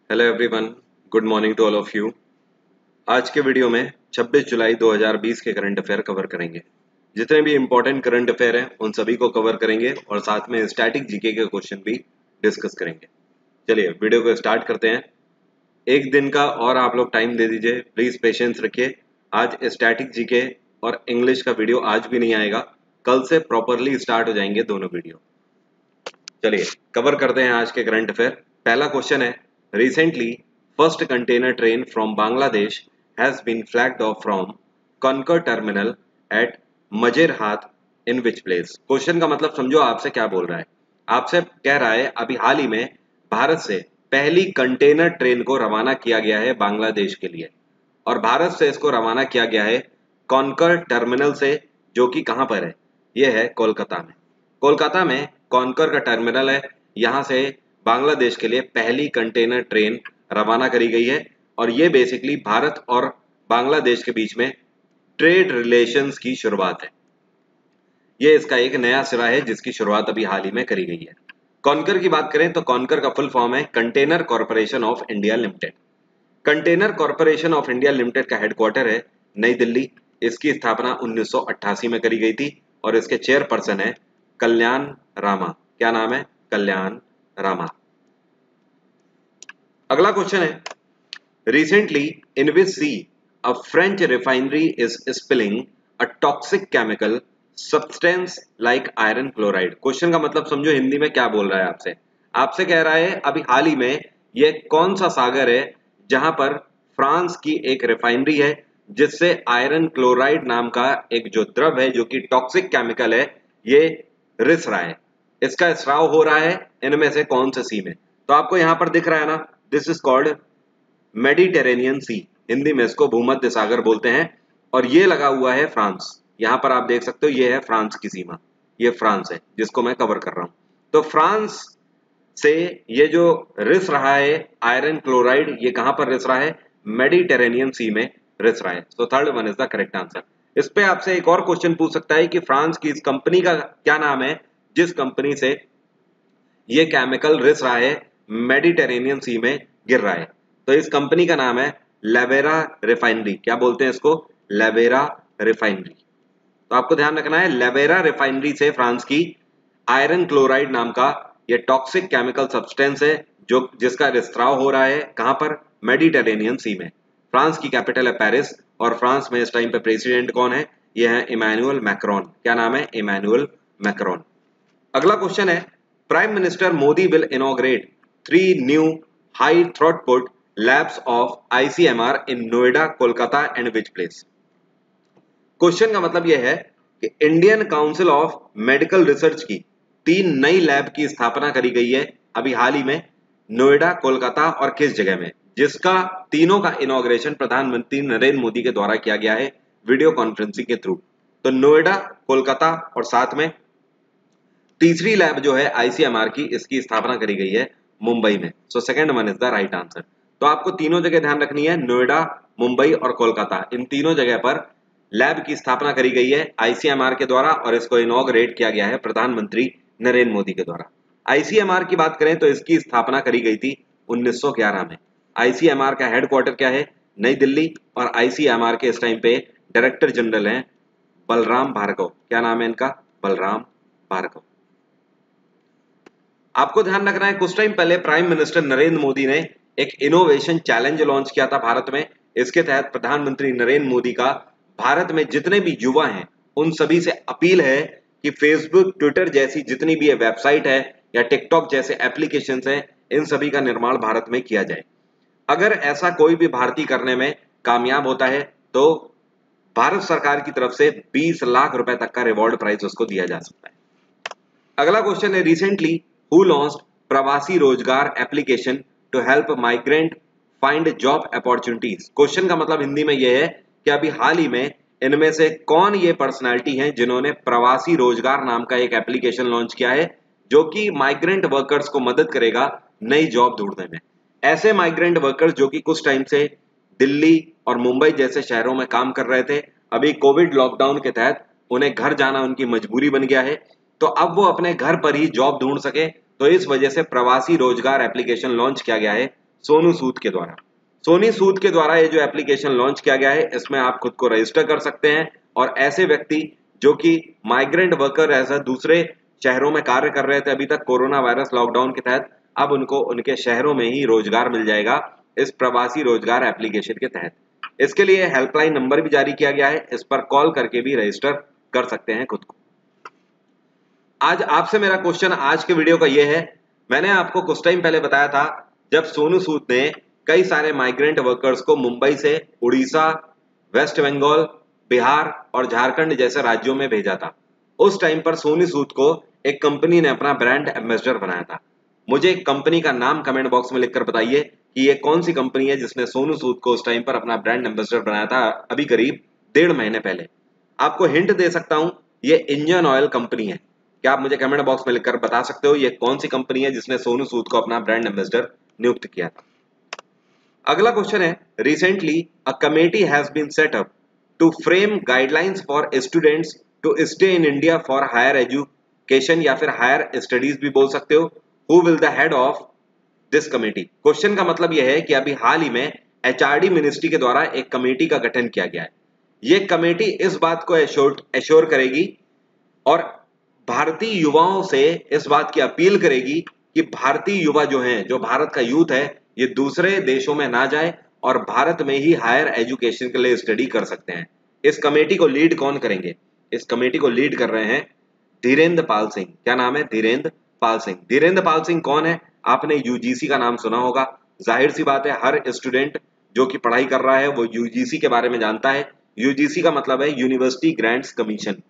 Hello everyone, good morning to all of you. आज के video में 26 जुलाई 2020 के करंट अफेयर कवर करेंगे। जितने भी इंपॉर्टेंट करंट अफेयर हैं उन सभी को कवर करेंगे और साथ में स्टैटिक जीके के क्वेश्चन भी डिस्कस करेंगे। चलिए वीडियो को स्टार्ट करते हैं। एक दिन का और आप लोग टाइम दे दीजिए, प्लीज पेशेंस रखिए। आज स्टैटिक जीके और इंग्लिश का वीडियो आज भी नहीं आएगा, कल से प्रॉपरली स्टार्ट हो जाएंगे दोनों वीडियो। चलिए कवर करते हैं आज के करंट अफेयर। पहला क्वेश्चन है, recently first container train from Bangladesh has been flagged off from Concor terminal at Majerhat in which place. Question का मतलब समझो आपसे क्या बोल रहा है। आपसे कह रहा है अभी हाल ही में भारत से पहली कंटेनर ट्रेन को रवाना किया गया है बांग्लादेश के लिए, और भारत से इसको रवाना किया गया है कॉन्कर टर्मिनल से, जो कि कहां पर है, यह है कोलकाता में। कोलकाता में कॉन्कर का टर्मिनल है, यहां से बांग्लादेश के लिए पहली कंटेनर ट्रेन रवाना करी गई है। और ये बेसिकली भारत और बांग्लादेश के बीच में ट्रेड रिलेशंस की शुरुआत है। ये इसका एक नया सिरा है जिसकी शुरुआत अभी हाल ही में करी गई है। कॉन्कर की बात करें तो कॉन्कर का फुल फॉर्म है container corporation of India limited. Container corporation of India limited का हेडक्वार्टर है नई दिल्ली। इसकी स्थापना 1988 में करी गई थी और इसके चेयरपर्सन है कल्याण रामा। क्या नाम है? कल्याण रामा। अगला क्वेश्चन है, recently in which sea a French refinery is spilling a toxic chemical substance like iron chloride. Question का मतलब समझो हिंदी में क्या बोल रहा है आपसे। आपसे कह रहा है अभी हाल ही में ये कौन सा सागर है जहां पर फ्रांस की एक रिफाइनरी है जिससे आयरन क्लोराइड नाम का एक जो द्रव है जो कि टॉक्सिक केमिकल है, ये रिस रहा है, इसका स्राव हो रहा है इनमें से कौन से सी में। तो आपको यहां पर दिख रहा है ना, दिस इज कॉल्ड मेडिटेरेनियन सी। हिंदी में इसको भूमध्य सागर बोलते हैं और ये लगा हुआ है फ्रांस। यहां पर आप देख सकते हो ये है फ्रांस की सीमा, ये फ्रांस है जिसको मैं कवर कर रहा हूं। तो फ्रांस से ये जो रिस रहा है आयरन क्लोराइड, ये कहां पर रिस रहा है? मेडिटेरेनियन सी में रिस रहा है। So third one is the correct answer. इस पे आपसे एक और क्वेश्चन पूछ सकता है कि फ्रांस की इस कंपनी का क्या नाम है जिस कंपनी से ये केमिकल रिस रहा है, मेडिटेरेनियन सी में गिर रहा है। तो इस कंपनी का नाम है लेवेरा रिफाइनरी। क्या बोलते हैं इसको? लेवेरा रिफाइनरी। तो आपको ध्यान रखना है लेवेरा रिफाइनरी से फ्रांस की आयरन क्लोराइड नाम का ये टॉक्सिक केमिकल सब्सटेंस है जो जिसका रिस्त्राव हो रहा है कहां पर? मेडिटेरेनियन सी में। फ्रांस की कैपिटल है पेरिस और फ्रांस में इस टाइम पे प्रेसिडेंट कौन है? यह है इमैनुअल मैक्रोन। क्या नाम है? Emmanuel Macron. अगला क्वेश्चन है, prime minister Modi will inaugurate 3 new high throughput labs of ICMR in Noida, Kolkata and which place. Question का मतलब यह है कि Indian council of medical research की 3 नई लैब की स्थापना करी गई है अभी हाल ही में नोएडा, कोलकाता और किस जगह में, जिसका तीनों का इनॉग्रेशन प्रधानमंत्री नरेंद्र मोदी के द्वारा किया गया है वीडियो कॉन्फ्रेंसिंग के थ्रू। तो नोएडा, कोलकाता और साथ में तीसरी लैब जो है आईसीएमआर की, इसकी स्थापना करी गई है मुंबई में। So second one is the right answer. तो आपको तीनों जगह ध्यान रखनी है, नोएडा, मुंबई और कोलकाता, इन तीनों जगह पर लैब की स्थापना करी गई है आईसीएमआर के द्वारा और इसको इनॉग्रेट किया गया है प्रधानमंत्री नरेंद्र मोदी के द्वारा। आईसीएमआर की बात करें तो इसकी स्थापना करी गई थी 1911 में। आईसीएमआर का हेडक्वार्टर क्या है? नई दिल्ली। और आईसीएमआर के इस टाइम पे डायरेक्टर जनरल हैं बलराम भार्गव। क्या नाम है इनका? बलराम भार्गव। आपको ध्यान रखना है कुछ टाइम पहले प्राइम मिनिस्टर नरेंद्र मोदी ने एक इनोवेशन चैलेंज लॉन्च किया था भारत में। इसके तहत प्रधानमंत्री नरेंद्र मोदी का भारत में जितने भी युवा हैं उन सभी से अपील है कि फेसबुक, ट्विटर जैसी जितनी भी वेबसाइट है या टिकटॉक जैसे एप्लीकेशंस हैं, इन सभी का निर्माण भारत में किया जाए। अगर ऐसा कोई भी भारतीय करने में कामयाब होता है तो भारत सरकार की तरफ से 20 लाख रुपए तक का रिवॉर्ड प्राइज उसको दिया जा सकता है। अगला क्वेश्चन है, recently who launched Pravasi Rojgar application to help migrant find job opportunities. Question का मतलब हिंदी में यह है कि अभी हाल ही में इनमें से कौन ये पर्सनालिटी हैं जिन्होंने प्रवासी रोजगार नाम का एक एप्लीकेशन लॉन्च किया है जो कि माइग्रेंट वर्कर्स को मदद करेगा नई जॉब ढूंढने में। ऐसे माइग्रेंट वर्कर्स जो कि कुछ टाइम से दिल्ली और मुंबई जैसे शहरों में काम कर रहे थे, अभी कोविड लॉकडाउन के तहत उन्हें घर जाना उनकी मजबूरी बन गया है, तो अब वो अपने घर पर ही जॉब ढूंढ सके, तो इस वजह से प्रवासी रोजगार एप्लीकेशन लॉन्च किया गया है सोनू सूद के द्वारा। सोनी सूद के द्वारा ये जो एप्लीकेशन लॉन्च किया गया है, इसमें आप खुद को रजिस्टर कर सकते हैं और ऐसे व्यक्ति जो कि माइग्रेंट वर्कर ऐसा दूसरे शहरों में कार्य कर रहे थे अभी तक कोरोना वायरस लॉकडाउन के तहत, अब उनको उनके शहरों में ही रोजगार मिल जाएगा इस प्रवासी रोजगार एप्लीकेशन के तहत। इसके लिए हेल्पलाइन नंबर भी जारी किया गया है, इस पर कॉल करके भी रजिस्टर कर सकते हैं खुद को। आज आपसे मेरा क्वेश्चन आज के वीडियो का यह है, मैंने आपको कुछ टाइम पहले बताया था जब सोनू सूद ने कई सारे माइग्रेंट वर्कर्स को मुंबई से उड़ीसा, वेस्ट बंगाल, बिहार और झारखंड जैसे राज्यों में भेजा था। उस टाइम पर सोनू सूद को एक कंपनी ने अपना ब्रांड एम्बेसडर बनाया था। मुझे एक कंपनी का नाम कमेंट बॉक्स में लिखकर बताइए कि ये कौन सी कंपनी है जिसने सोनू सूद को उस टाइम पर अपना ब्रांड एम्बेसडर बनाया था, अभी करीब 1.5 महीने पहले। आपको हिंट दे सकता हूं, ये इंजन ऑयल कंपनी है। क्या आप मुझे कमेंट बॉक्स में लिखकर बता सकते हो ये कौन सी कंपनी है जिसने सोनू सूद को अपना ब्रांड एम्बेसडर नियुक्त किया था? अगला क्वेश्चन है, recently a committee has been set up to frame guidelines for students to stay in India for higher education या फिर हायर स्टडीज भी बोल सकते हो। Who will the head of this committee? Question का मतलब यह है कि अभी हाल ही में एचआरडी मिनिस्ट्री के द्वारा एक कमेटी का गठन किया गया है। ये कमेटी इस बात को एश्योर करेगी और भारतीय युवाओं से इस बात की अपील करेगी कि भारतीय युवा जो हैं, जो भारत का यूथ है, ये दूसरे देशों में ना जाए और भारत में ही हायर एजुकेशन के लिए स्टडी कर सकते हैं। इस कमेटी को लीड कौन करेंगे? इस कमेटी को लीड कर रहे हैं धीरेन्द्र पाल सिंह। क्या नाम है? धीरेन्द्र पाल सिंह। धीरेन्द्र पाल सिंह कौन है? आपने यूजीसी का नाम सुना होगा। जाहिर सी बात है, हर स्टूडेंट जो कि पढ़ाई कर रहा है वो यूजीसी के बारे में जानता है। यूजीसी का मतलब है यूनिवर्सिटी ग्रांट्स कमीशन।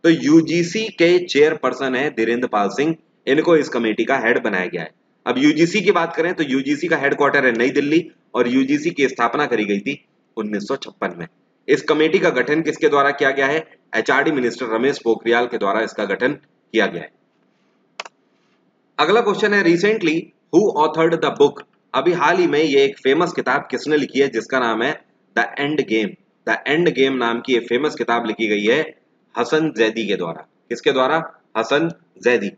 तो यूजीसी के चेयरपर्सन है धीरेन्द्र पाल सिंह, इनको इस कमेटी का हेड बनाया गया है। अब यूजीसी की बात करें तो यूजीसी का हेडक्वार्टर है नई दिल्ली और यूजीसी की स्थापना करी गई थी 1956 में। इस कमेटी का गठन किसके द्वारा किया गया है? एचआरडी मिनिस्टर रमेश पोखरियाल के द्वारा इसका गठन किया गया है। अगला क्वेश्चन है, recently who authored the book? अभी हाल ही में ये एक फेमस किताब किसने लिखी है जिसका नाम है the end game. The end game नाम की एक फेमस किताब लिखी गई है हसन जैदी के द्वारा। किसके द्वारा? हसन जैदी।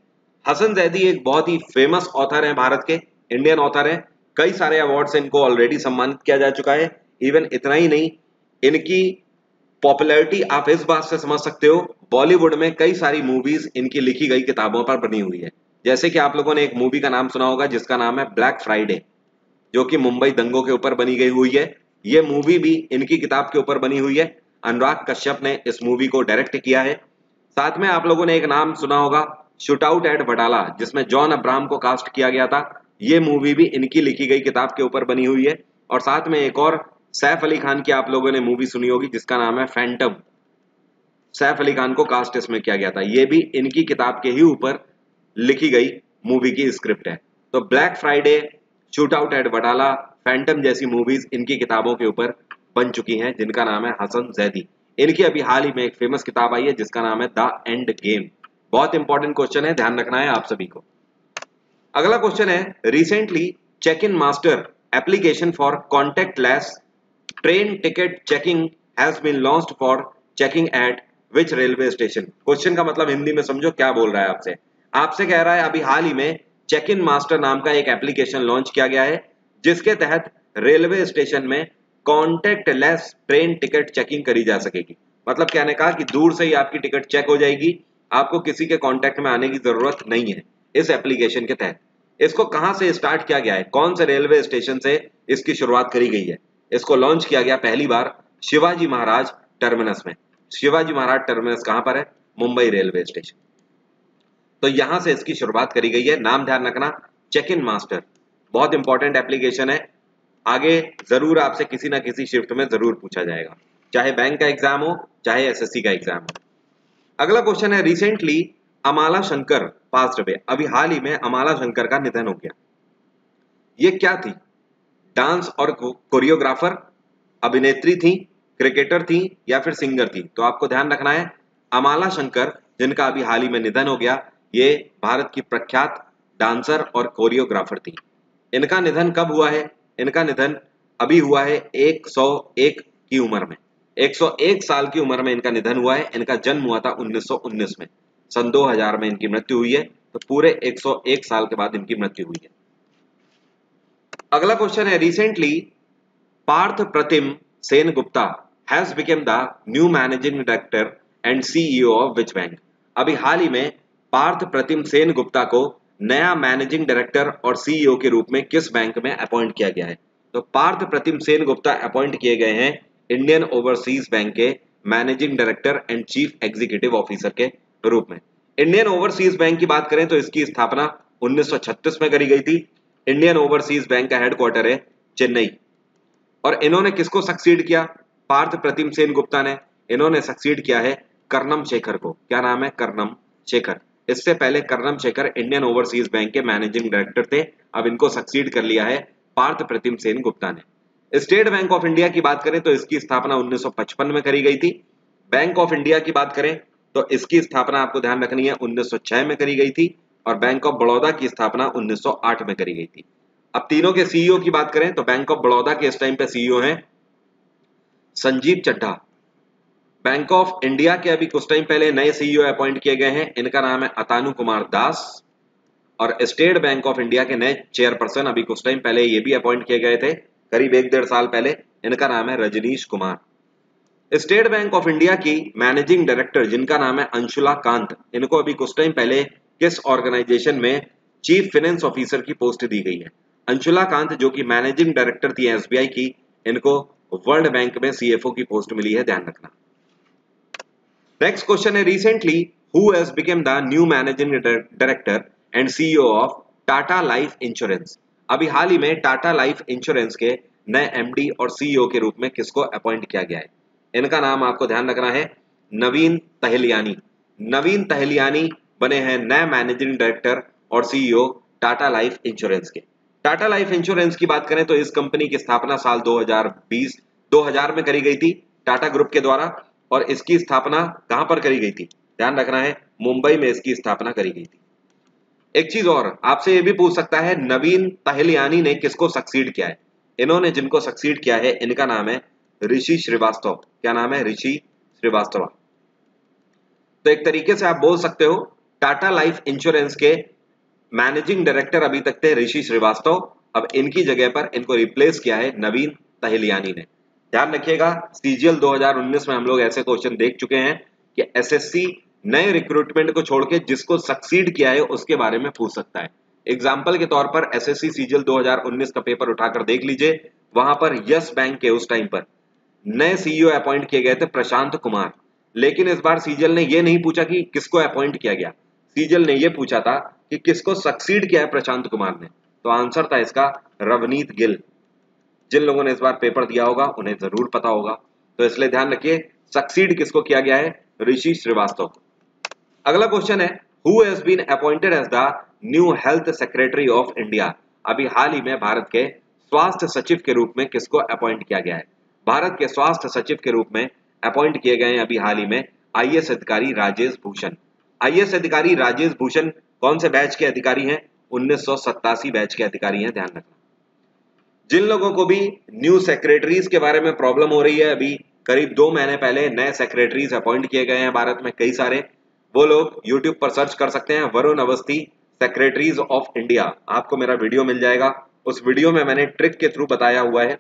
हसन जैदी एक बहुत ही फेमस ऑथर है, भारत के इंडियन ऑथर है। कई सारे अवार्ड से इनको ऑलरेडी सम्मानित किया जा चुका है। इवन इतना ही नहीं, इनकी पॉपुलैरिटी आप इस बात से समझ सकते हो, बॉलीवुड में कई सारी मूवीज इनकी लिखी गई किताबों पर बनी हुई है। जैसे कि आप लोगों ने एक मूवी का नाम सुना होगा जिसका नाम है ब्लैक फ्राइडे, जो कि मुंबई दंगों के ऊपर बनी गई हुई है। ये मूवी भी इनकी किताब के ऊपर बनी हुई है। अनुराग कश्यप ने इस मूवी को डायरेक्ट किया है। साथ में आप लोगों ने एक नाम सुना होगा शूट आउट एट वडाला, जिसमें जॉन अब्राहम को कास्ट किया गया था। ये मूवी भी इनकी लिखी गई किताब के ऊपर बनी हुई है। और साथ में एक और सैफ अली खान की आप लोगों ने मूवी सुनी होगी जिसका नाम है फैंटम। सैफ अली खान को कास्ट इसमें किया गया था। ये भी इनकी किताब के ही ऊपर लिखी गई मूवी की स्क्रिप्ट है। तो black Friday, shoot out at Wadala, Phantom जैसी मूवीज इनकी किताबों के ऊपर बन चुकी हैं, जिनका नाम है हसन जैदी। इनकी अभी हाल ही में एक फेमस किताब आई है जिसका नाम है द एंड गेम। बहुत इंपॉर्टेंट क्वेश्चन है, ध्यान रखना है आप सभी को। अगला क्वेश्चन है, recently check in master application for contactless train ticket checking has been launched for checking at which railway station? Question का मतलब हिंदी में समझो क्या बोल रहा है आपसे। आपसे कह रहा है अभी हाल ही में चेक इन मास्टर नाम का एक एप्लीकेशन लॉन्च किया गया है जिसके तहत रेलवे स्टेशन में कॉन्टेक्टलेस ट्रेन टिकट चेकिंग करी जा सकेगी। मतलब कहने का कि दूर से ही आपकी टिकट चेक हो जाएगी, आपको किसी के कांटेक्ट में आने की जरूरत नहीं है इस एप्लीकेशन के तहत। इसको कहां से स्टार्ट किया गया है, कौन से रेलवे स्टेशन से इसकी शुरुआत करी गई है? इसको लॉन्च किया गया पहली बार शिवाजी महाराज टर्मिनस में। शिवाजी महाराज टर्मिनस कहां पर है? Mumbai railway station. तो यहां से इसकी शुरुआत करी गई है। नाम ध्यान रखना, चेक इन मास्टर, बहुत इंपॉर्टेंट एप्लीकेशन है। आगे जरूर आपसे किसी ना किसी शिफ्ट में जरूर पूछा जाएगा, चाहे बैंक का एग्जाम हो चाहे एसएससी का एग्जाम हो। अगला क्वेश्चन है, रिसेंटली अमाला शंकर पास्ड अवे। अभी हाल ही में अमाला शंकर का निधन हो गया। ये क्या थी? डांस और कोरियोग्राफर, अभिनेत्री थी, क्रिकेटर थी या फिर सिंगर थी? तो आपको ध्यान रखना है, अमाला शंकर जिनका अभी हाल ही में निधन हो गया, ये भारत की प्रख्यात डांसर और कोरियोग्राफर थी। इनका निधन कब हुआ है? इनका निधन अभी हुआ है 101 की उम्र में। 101 साल की उम्र में इनका निधन हुआ है। इनका जन्म हुआ था 1919 में। सन 2000 में इनकी मृत्यु हुई है। तो पूरे 101 साल के बाद इनकी मृत्यु हुई है। अगला क्वेश्चन है, recently Partha Pratim Sengupta has become the new managing director and CEO of which bank. अभी हाल ही में पार्थ प्रतिम सेन गुप्ता को नया मैनेजिंग डायरेक्टर और सीईओ के रूप में किस बैंक में अपॉइंट किया गया है? तो पार्थ प्रतिम सेन गुप्ता अपॉइंट किए गए हैं इंडियन ओवरसीज बैंक के managing director and chief executive officer के रूप में। इंडियन ओवरसीज बैंक की बात करें तो इसकी स्थापना 1936 में करी गई थी। इंडियन ओवरसीज बैंक का हेडक्वार्टर है चेन्नई। और इन्होंने किसको सक्सीड किया? पार्थ प्रतिम सेन गुप्ता ने। इन्होंने सक्सीड किया है कर्णम शेखर को। क्या नाम है? कर्णम शेखर। इससे पहले Karnam Shekhar Indian overseas bank के मैनेजिंग डायरेक्टर थे, अब इनको सक्सीड कर लिया है पार्थ प्रतिम सेन गुप्ता ने। स्टेट बैंक ऑफ इंडिया की बात करें तो इसकी स्थापना 1955 में करी गई थी। बैंक ऑफ इंडिया की बात करें तो इसकी स्थापना आपको ध्यान रखनी है 1906 में करी गई थी, और बैंक ऑफ बड़ौदा की स्थापना 1908 में करी गई थी। अब तीनों के सीईओ की बात करें तो बैंक ऑफ बड़ौदा के इस टाइम पे सीईओ हैं Sanjeev Chadha. Bank of India के अभी कुछ टाइम पहले नए सीईओ अपॉइंट किए गए हैं, इनका नाम है अतानु कुमार दास। और स्टेट बैंक ऑफ इंडिया के नए चेयरपर्सन अभी कुछ टाइम पहले ये भी अपॉइंट किए गए थे, करीब 1-1.5 साल पहले। इनका नाम है Rajnish Kumar. State Bank of India की मैनेजिंग डायरेक्टर जिनका नाम है अंशुला कांत, इनको अभी कुछ टाइम पहले किस ऑर्गेनाइजेशन में चीफ फाइनेंस ऑफिसर की पोस्ट दी गई है? अंशुला कांत जो कि मैनेजिंग डायरेक्टर थी एसबीआई की, इनको वर्ल्ड बैंक में सीएफओ की पोस्ट मिली है, ध्यान रखना। नेक्स्ट क्वेश्चन है, recently who has become the new managing director and CEO of Tata life insurance. अभी हाल ही में टाटा लाइफ इंश्योरेंस के नए एमडी और सीईओ के रूप में किसको अपॉइंट किया गया है? इनका नाम आपको ध्यान रखना है नवीन तहलियानी। नवीन तहलियानी बने हैं नए मैनेजिंग डायरेक्टर और सीईओ टाटा लाइफ इंश्योरेंस के। टाटा लाइफ इंश्योरेंस की बात करें तो इस कंपनी की स्थापना साल 2000 में करी गई थी टाटा ग्रुप के द्वारा, और इसकी स्थापना कहां पर करी गई थी? ध्यान रखना है मुंबई में इसकी स्थापना करी गई थी। एक चीज और आपसे ये भी पूछ सकता है, नवीन तहलियानी ने किसको सक्सीड किया है? इन्होंने जिनको सक्सीड किया है इनका नाम है ऋषि श्रीवास्तव। क्या नाम है? ऋषि श्रीवास्तव। तो एक तरीके से आप बोल सकते हो टाटा लाइफ इंश्योरेंस के मैनेजिंग डायरेक्टर अभी तक थे ऋषि श्रीवास्तव, अब इनकी जगह पर इनको रिप्लेस किया है नवीन तहलियानी ने। ध्यान रखिएगा सीजीएल 2019 में हम लोग ऐसे क्वेश्चन देख चुके हैं कि एसएससी नए रिक्रूटमेंट को छोड़ के जिसको सक्सीड किया है उसके बारे में पूछ सकता है। एग्जाम्पल के तौर पर एसएससी सीजीएल 2019 का पेपर उठाकर देख लीजिए, वहां पर यस बैंक के उस टाइम पर नए सीईओ अपॉइंट किए गए थे प्रशांत कुमार। लेकिन इस बार सीजीएल ने ये नहीं पूछा कि किसको अपॉइंट किया गया, सीजीएल ने ये पूछा था कि किसको सक्सीड किया है प्रशांत कुमार ने। तो आंसर था इसका रवनीत गिल। जिन लोगों ने इस बार पेपर दिया होगा उन्हें जरूर पता होगा, तो इसलिए ध्यान रखिए सक्सीड किसको किया गया है? ऋषि श्रीवास्तव। अगला क्वेश्चन है, who has been appointed as the new health secretary of India. अभी हाल ही में भारत के स्वास्थ्य सचिव के रूप में किसको अपॉइंट किया गया है? भारत के स्वास्थ्य सचिव के रूप में अपॉइंट किए गए हैं अभी हाल ही में आईएएस अधिकारी राजेश भूषण। आईएएस अधिकारी राजेश भूषण कौन से बैच के अधिकारी हैं? 1987 बैच के अधिकारी हैं, ध्यान रखना। जिन लोगों को भी न्यू सेक्रेटरीज के बारे में प्रॉब्लम हो रही है, अभी करीब 2 महीने पहले नए सेक्रेटरीज अपॉइंट किए गए हैं भारत में कई सारे, वो लोग यूट्यूब पर सर्च कर सकते हैं Varun Awasthi secretaries of India, आपको मेरा वीडियो मिल जाएगा। उस वीडियो में मैंने ट्रिक के थ्रू बताया हुआ है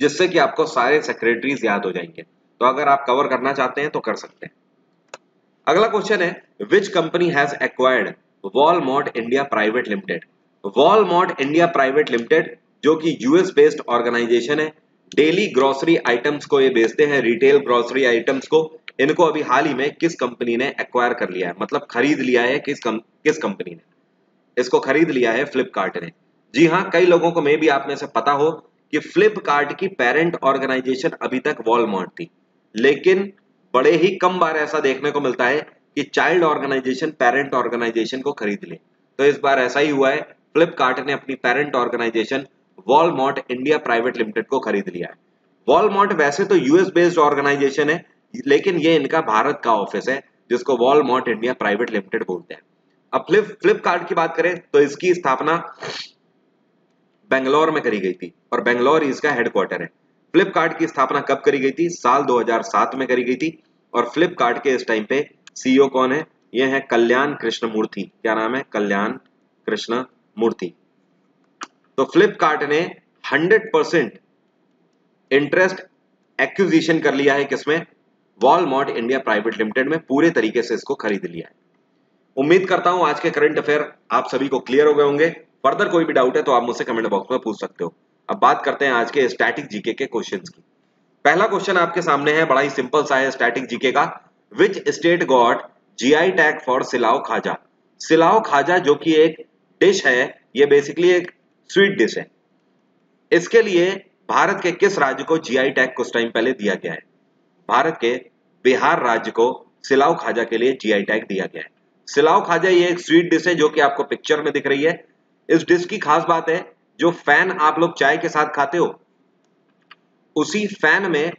जिससे कि आपको सारे सेक्रेटरीज याद हो जाएंगे, तो अगर आप कवर करना चाहते हैं तो कर सकते हैं। अगला क्वेश्चन है, which company has acquired Walmart India private limited. Walmart India private limited जो कि यूएस बेस्ड ऑर्गेनाइजेशन है, डेली ग्रोसरी आइटम्स को ये बेचते हैं, रिटेल ग्रोसरी आइटम्स को। इनको अभी हाल ही में किस कंपनी ने एक्वायर कर लिया है, मतलब खरीद लिया है? किस कंपनी ने इसको खरीद लिया है? फ्लिपकार्ट ने। जी हाँ, कई लोगों को मे भी आप में से पता हो कि फ्लिपकार्ट की पेरेंट ऑर्गेनाइजेशन अभी तक वॉलमार्ट थी, लेकिन बड़े ही कम बार ऐसा देखने को मिलता है कि चाइल्ड ऑर्गेनाइजेशन पेरेंट ऑर्गेनाइजेशन को खरीद ले। तो इस बार ऐसा ही हुआ है, फ्लिपकार्ट ने अपनी parent organisation Walmart India private limited को खरीद लिया है। वॉलमार्ट वैसे तो यूएस बेस्ड ऑर्गेनाइजेशन है, लेकिन ये इनका भारत का ऑफिस है जिसको वॉलमार्ट इंडिया प्राइवेट लिमिटेड बोलते हैं। अब फ्लिपकार्ट की बात करें तो इसकी स्थापना बेंगलोर में करी गई थी और बेंगलोर इसका हेडक्वार्टर है। फ्लिपकार्ट की स्थापना कब करी गई थी? साल 2007 में करी गई थी। और फ्लिपकार्ट के इस टाइम पे सीईओ कौन है? ये है कल्याण कृष्णमूर्ति। क्या नाम है? कल्याण कृष्णमूर्ति। तो फ्लिपकार्ट ने 100% इंटरेस्ट एक्विजिशन कर लिया है किसमें, वॉलमार्ट इंडिया प्राइवेट लिमिटेड में, पूरे तरीके से इसको खरीद लिया है। उम्मीद करता हूं आज के करंट अफेयर आप सभी को क्लियर हो गए होंगे। फर्दर कोई भी डाउट है तो आप मुझसे कमेंट बॉक्स में पूछ सकते हो। अब बात करते हैं आज के स्टैटिक जीके के क्वेश्चंस की। पहला क्वेश्चन आपके सामने है, बड़ा ही सिंपल सा है स्टैटिक जीके का। Which state got GI tag for Silao khaja. Silao खाजा जो कि एक डिश है, ये बेसिकली एक स्वीट डिश है, इसके लिए भारत के किस राज्य को जीआई टैग कुछ टाइम पहले दिया गया है? भारत के बिहार राज्य को सिलाओ खाजा के लिए जीआई टैग दिया गया है। सिलाओ खाजा ये एक स्वीट डिश है जो कि आपको पिक्चर में दिख रही है। इस डिश की खास बात है, जो फैन आप लोग चाय के साथ खाते हो, उसी फैन में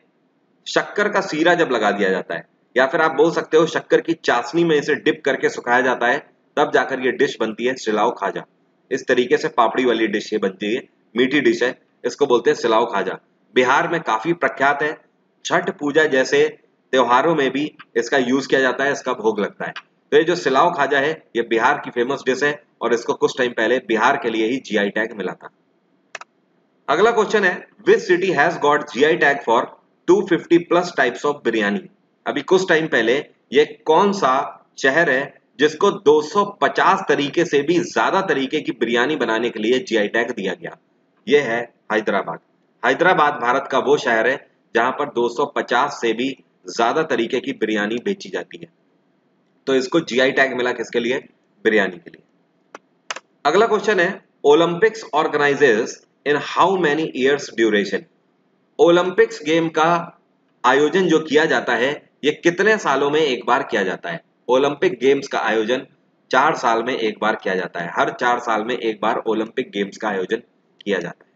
शक्कर का सीरा जब लगा दिया जाता है, या फिर आप बोल सकते हो शक्कर की चाशनी में इसे डिप करके सुखाया जाता है, तब जाकर ये डिश बनती है सिलाओ खाजा। इस तरीके से पापड़ी वाली डिश ये बनती है, मीठी डिश है, इसको बोलते हैं सिलाओ खाजा। बिहार में काफी प्रख्यात है, छठ पूजा जैसे त्योहारों में भी इसका यूज किया जाता है, इसका भोग लगता है। तो ये जो सिलाओ खाजा है ये बिहार की फेमस डिश है और इसको कुछ टाइम पहले बिहार के लिए ही जीआई टैग मिला था। अगला क्वेश्चन है, which city has got GI tag for 250 plus types of biryani. अभी कुछ टाइम पहले ये कौन सा शहर है जिसको 250 तरीके से भी ज्यादा तरीके की बिरयानी बनाने के लिए जीआई टैग दिया गया? ये है हैदराबाद। हैदराबाद भारत का वो शहर है जहां पर 250 से भी ज्यादा तरीके की बिरयानी बेची जाती है। तो इसको जीआई टैग मिला किसके लिए? बिरयानी के लिए। अगला क्वेश्चन है, Olympics organises in how many years duration. Olympics game का आयोजन जो किया जाता है ये कितने सालों में एक बार किया जाता है? ओलंपिक गेम्स का आयोजन 4 साल में एक बार किया जाता है। हर 4 साल में एक बार ओलंपिक गेम्स का आयोजन किया जाता है।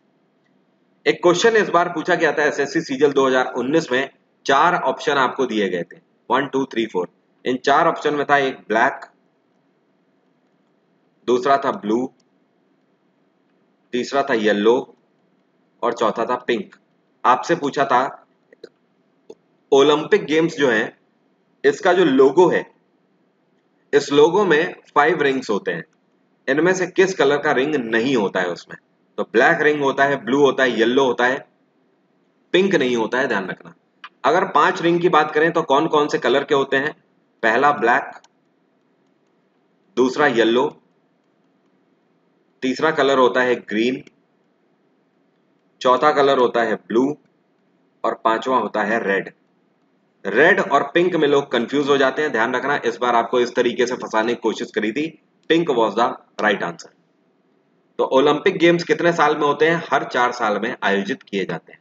एक क्वेश्चन इस बार पूछा गया था एसएससी सीजल 2019 में, 4 ऑप्शन आपको दिए गए थे, 1 2 3 4। इन 4 ऑप्शन में था एक ब्लैक, दूसरा था ब्लू, तीसरा था येलो और चौथा था पिंक। आपसे पूछा था ओलंपिक गेम्स जो है इसका जो लोगो है, इस लोगो में 5 रिंग्स होते हैं, इनमें से किस कलर का रिंग नहीं होता है उसमें? तो ब्लैक रिंग होता है, ब्लू होता है, येलो होता है, पिंक नहीं होता है, ध्यान रखना। अगर 5 रिंग की बात करें तो कौन कौन से कलर के होते हैं? पहला ब्लैक, दूसरा येलो, तीसरा कलर होता है ग्रीन, चौथा कलर होता है ब्लू और पांचवा होता है रेड। रेड और पिंक में लोग कंफ्यूज हो जाते हैं, ध्यान रखना। इस बार आपको इस तरीके से फंसाने की कोशिश करी थी, pink was the right answer. तो ओलंपिक गेम्स कितने साल में होते हैं? हर 4 साल में आयोजित किए जाते हैं।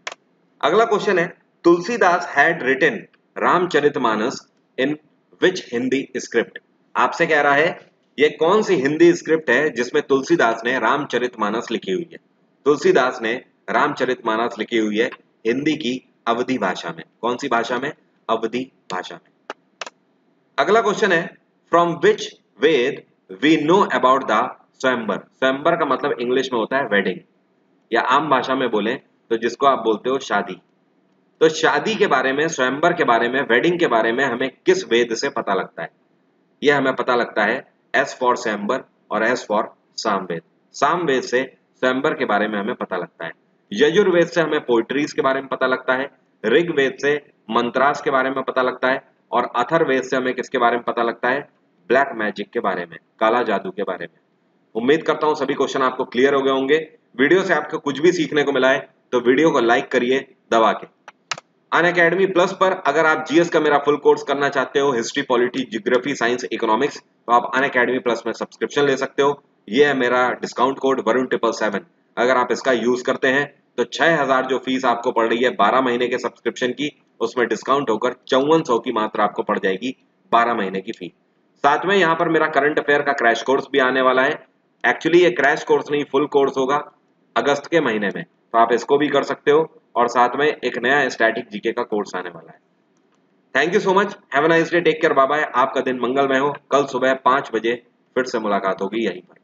अगला क्वेश्चन है, Tulsidas had written Ramcharitmanas in which Hindi script. आपसे कह रहा है ये कौन सी हिंदी स्क्रिप्ट है जिसमें तुलसीदास ने रामचरितमानस लिखी हुई है? तुलसीदास ने रामचरितमानस लिखी हुई है हिंदी की अवधी भाषा में। कौन सी भाषा में? अवधी भाषा में। अगला क्वेश्चन है, from which Veda we know about the swayamvar. स्वयंवर का मतलब इंग्लिश में होता है वेडिंग, या आम भाषा में बोलें तो जिसको आप बोलते हो शादी। तो शादी के बारे में, स्वयंवर के बारे में, वेडिंग के बारे में हमें किस वेद से पता लगता है? यह हमें पता लगता है एस फॉर स्वयंवर और एस फॉर सामवेद। सामवेद से स्वयंवर के बारे में हमें पता लगता है। यजुर्वेद से हमें पोइट्रीज के बारे में पता लगता है, ऋग्वेद से मंत्रास के बारे में पता लगता है और अथर्ववेद से हमें किसके बारे में पता लगता है? ब्लैक मैजिक के बारे में, काला जादू के बारे में। उम्मीद करता हूं सभी क्वेश्चन आपको क्लियर हो गए होंगे। वीडियो से आपको कुछ भी सीखने को मिला है तो वीडियो को लाइक करिए दबा के। अनअकैडमी प्लस पर अगर आप जीएस का मेरा फुल कोर्स करना चाहते हो, history, polity, geography, science, economics, तो आप अनअकैडमी प्लस में सब्सक्रिप्शन ले सकते हो। ये है मेरा डिस्काउंट कोड वरुण777। अगर आप इसका यूज करते हैं तो 6000 जो फीस आपको पड़ रही है 12 महीने के सब्सक्रिप्शन की, उसमें डिस्काउंट होकर 5400 की मात्र आपको पड़ जाएगी 12 महीने की फी। साथ में यहाँ पर मेरा करंट अफेयर का क्रैश कोर्स भी आने वाला है। एक्चुअली ये क्रैश कोर्स नहीं, फुल कोर्स होगा अगस्त के महीने में, तो आप इसको भी कर सकते हो। और साथ में एक नया स्टैटिक जीके का कोर्स आने वाला है। Thank you so much, have a nice day, take care, bye bye. आपका दिन मंगलमय हो। कल सुबह 5 बजे फिर से मुलाकात होगी यहीं पर।